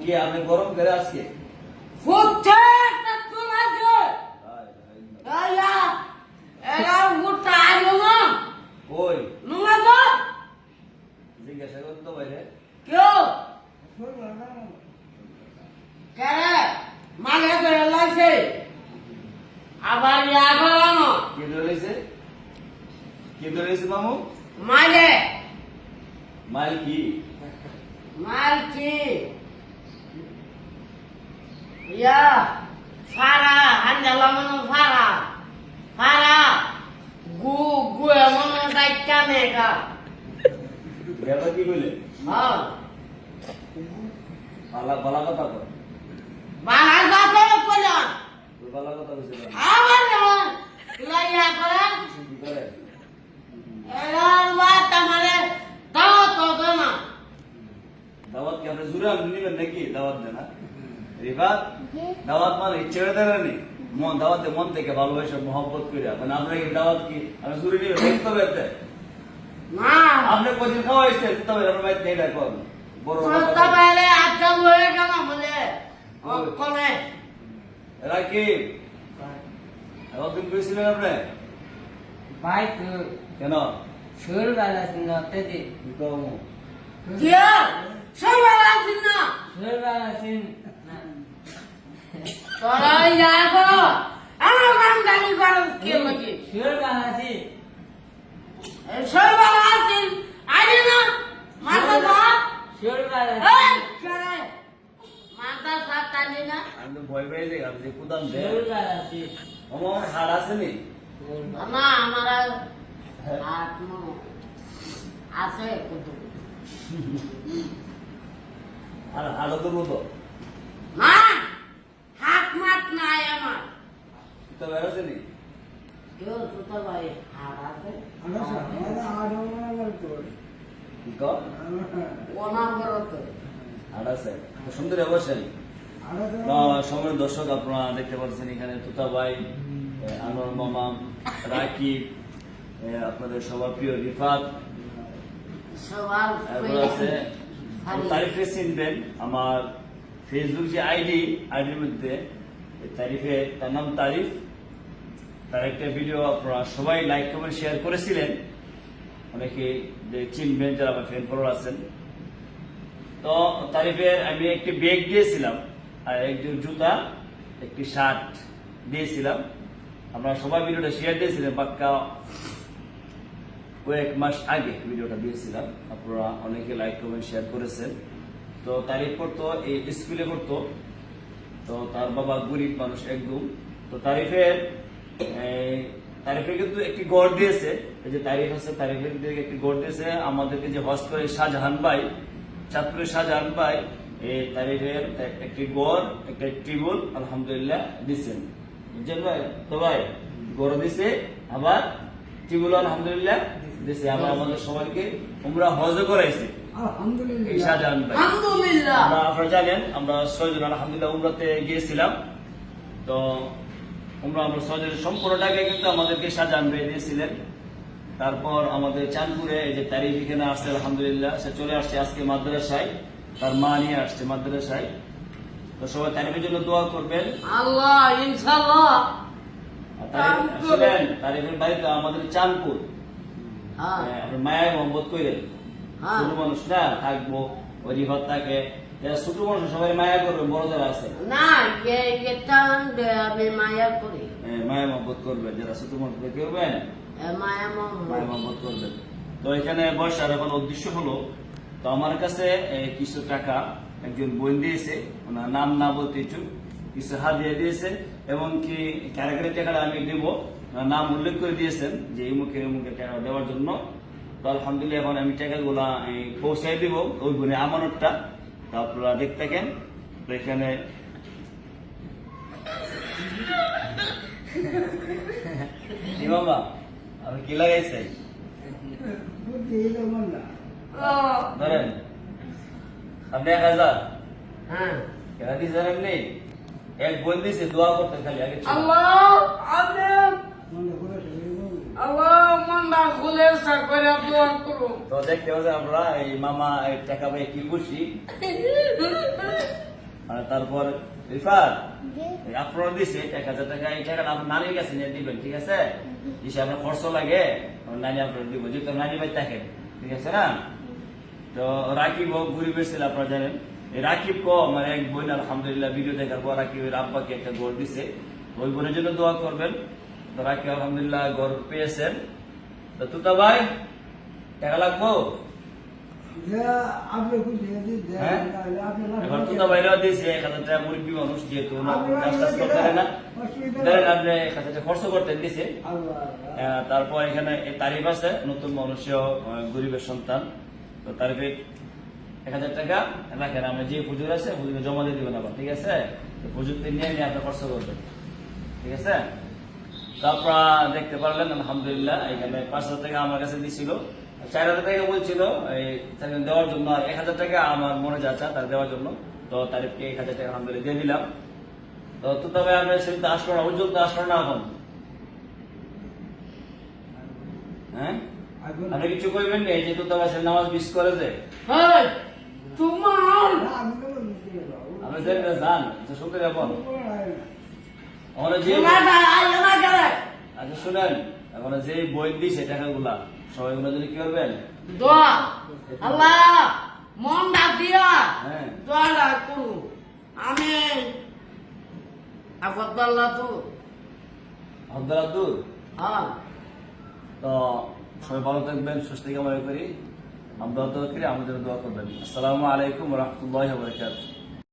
কি আপনি গরম করে আজকে ফুটছে একটা চুল আছে আয়া এরা ফুটটা আলো না ওই নুঙ্গা তো জিজ্ঞাসা করতে বাইরে কেউ কেরে মাঝে করে লাগছে আবার ইয়া করানো কি ধরেছে মামু মাঝে মাইল কি মাল কি ইয়া ফারা হান্ডালা মনো ফারা গু মনো ডাইকা নেগা ব্যাপার কি বলে হ্যাঁ বালা কথা কর বাহার বাবা কইলাম ওই বালা কথা বলছে না আবার লাইয়া করেন কি করে এরার বাত আমারে দাও তো না দাওয়াত কি আপনি জুড়ে আপনি নিবেন নাকি দাওয়াত দেন না রিফাত দাওয়াত মানে ছেড়ে দেন নি মন দাওয়াতে মন থেকে ভালোবাসা মহব্বত করে মানে আপনার কি দাওয়াত কি আমি জুড়ে নিবেন দেখতে পারতে না আপনি কদিন খাওয়াইছেন তবে আপনার মাইতে নেই রাখো বড় তো বাইরে আচ্ছা হয়ে গেল বলে কোনে রাকিব কদিন কইছিলেন আপনি ভাই তো কেন সুর বেলা ছিল তেদি কি কম দিয়া সবাই আছেন না সুর বেলা ছিল তোরা ইয়া করো আমার কাম জানি করো কে লাগি সুর বেলা ছিল সবাই আছেন আরে না মাথা ধর সুর বেলা এই করে মাথা সাত টানি না আমি তো ভয় পেয়ে যাই আপনি কুদাম দে সুর বেলা ছিল আমার হাড় আছে নি না আমার আত্ম আছে কত আর হাড় তো মতো না হাত মাত নাই আমার তো বেরোছে নি কেউ তো ভাই হাত আছে কি কর ওনা করতে হাড় আছে তো সুন্দর অবশ্যই সময়ের দর্শক আপনারা দেখতে পাচ্ছেন এখানে তুতা ভাই আনোয়ার মামা রাকিব আপনাদের সবার প্রিয় রিফাত সবার এরপর আছে তারিফে চিনবেন আমার ফেসবুক যে আইডির মধ্যে তারিফে তার নাম তারিফ তার একটা ভিডিও আপনারা সবাই লাইক কমেন্ট শেয়ার করেছিলেন অনেকে চিনবেন যারা আমার ফ্রেন্ড ফলোয়ার আছেন তো তারিফের আমি একটি ব্যাগ দিয়েছিলাম আর একজন জুতা একটি শার্ট দিয়েছিলাম আপনারা সবাই ভিডিওটা শেয়ার দিয়েছিলেন পাক্কা কয়েক মাস আগে ভিডিওটা দিয়েছিলাম আপনারা অনেকে লাইক কমেন্ট শেয়ার করেছেন তো তারিফ করতো এই স্কুলে করতো তো তার বাবা গরিব মানুষ একদম তো তারিফের কিন্তু একটি গড় দিয়েছে এই যে তারিফ আছে তারিফের দিকে একটি গড় দিয়েছে আমাদেরকে যে হজ করে শাহজাহান ভাই চাঁদপুরের শাহজাহান ভাই এই তারিফের একটি গড় একটা টেবিল আলহামদুলিল্লাহ দিচ্ছেন বুঝছেন ভাই তো ভাই গড় দিছে আবার টেবিল আলহামদুলিল্লাহ দিছে আবার আমাদের সবাইকে উমরা হজও করাইছে এই শাহজাহান ভাই আলহামদুলিল্লাহ আপনারা জানেন আমরা 6 জন আলহামদুলিল্লাহ উমরাতে গিয়েছিলাম তো আমরা 6 জনের সম্পূর্ণ টাকা কিন্তু আমাদেরকে শাহজাহান ভাই দিয়েছিলেন তারপর আমাদের চাঁদপুরে এই যে তারিফ এখানে আসছে আলহামদুলিল্লাহ সে চলে আসছে আজকে মাদ্রাসায় তার মা নিয়ে আসছে মাদ্রাসায় তো সবাই তারিফের জন্য দোয়া করবেন আল্লাহ ইনশাআল্লাহ তারিফের বাড়ি তো আমাদের চাঁদপুর মায়া মোহাম্মদ কইলেন ছোট মানুষ না থাকবো ওই রিফাত থাকে ছোট মানুষ সবাই মায়া করবে বড় যারা আছে না আমি মায়া করি মায়া মোহাম্মদ করবেন যারা ছোট মানুষ করবেন মায়া মায়া মোহাম্মদ করবেন তো এখানে বসার এখন উদ্দেশ্য হলো তো আমার কাছে কিছু টাকা একজন বোন দিয়েছে ওনার নাম না বলতে ইচ্ছুক কিছু হাদিয়া দিয়েছে এবং কি কারাগারি টাকাটা আমি দেব নাম উল্লেখ করে দিয়েছেন যে এই মুখে টাকা দেওয়ার জন্য তো আলহামদুলিল্লাহ এখন আমি টাকাগুলা পৌঁছাই দিব ওই বোনের আমানতটা তো আপনারা দেখতে থাকেন তো এখানে বাবা আমি কি লাগাইছে ধরেন আপনি 1000 হ্যাঁ কেনা দিয়েছেন আপনি এক বোন দিয়েছে দোয়া করতে খালি আগে আল্লাহ আল্লাহ মনটা খুলে করে দোয়া করুন তো দেখতে পাচ্ছেন আমরা এই মামা এই টাকা পাই কি খুশি তারপর রিফাত আপনারা দিছে 1000 টাকা, এই টাকাটা আপনার নানির কাছে নিয়ে দিবেন, ঠিক আছে? যে আপনার খরচ লাগে আমার নানি আপনার দিব, যেহেতু নানি ভাই থাকেন, ঠিক আছে না? তো রাকিব হোক গরিবের ছেলে, আপনারা জানেন এই রাকিব আমার এক বোন আলহামদুলিল্লাহ ভিডিও দেখার পর রাকিবের আব্বাকে একটা গড় দিছে, ওই বোনের জন্য দোয়া করবেন। তো রাকিব আলহামদুলিল্লাহ গড় পেয়েছেন। তো তুতা ভাই টাকা লাগবো? হ্যাঁ? এখন তুতা ভাইরাও দিয়েছে 1000 টাকা, মুরব্বী মানুষ যেহেতু কাজ টাজ করতে পারে না, ধরেন আপনি 1000 টাকা খরচ করতে দিছে। তারপর এখানে এই তারিফ আছে, নতুন মানুষও গরিবের সন্তান, তো তারিফে 1000 টাকা রাখেন, আমরা যে পুজোর আছে পুজোর জমা দিয়ে দিবেন আবার, ঠিক আছে? তো পুজোতে নিয়ে নিয়ে আপনি খরচ করবেন, ঠিক আছে? তো আপনারা দেখতে পারলেন আলহামদুলিল্লাহ এখানে 5000 টাকা আমার কাছে দিছিল, 4000 টাকা বলছিল এই দেওয়ার জন্য, আর 1000 টাকা আমার মনে যাচ্ছে তার দেওয়ার জন্য। তো তারিফকে 1000 টাকা আলহামদুলিল্লাহ দিয়ে দিলাম। তো তবে আপনার সেটা আসলো না, উজ্জ্বল তো আসলো না এখন, হ্যাঁ? আপনি কিছু কইবেন না, এই যে তুতা ভাই নামাজ মিস করে যে হেই, তোমার আপনি যে জান শুক্রিয়া বল আমরা যে তোমারটা আইলো না কেন? আচ্ছা শুনেন, এখন যে বই দিছে টাকাগুলা সবাই গুলো যদি কি করবেন, দোয়া আল্লাহ মন ডাক দিয়া হ্যাঁ দোয়াটা করু। আমি আগরতলা তো আব্দুল হ্যাঁ তো সবাই ভালো থাকবেন, সুস্থ কামনা করি, আমরা দোয়া করি, আমাদের দোয়া করবেন। আসসালামু আলাইকুম ওয়া রাহমাতুল্লাহি ওয়া বারাকাতুহু।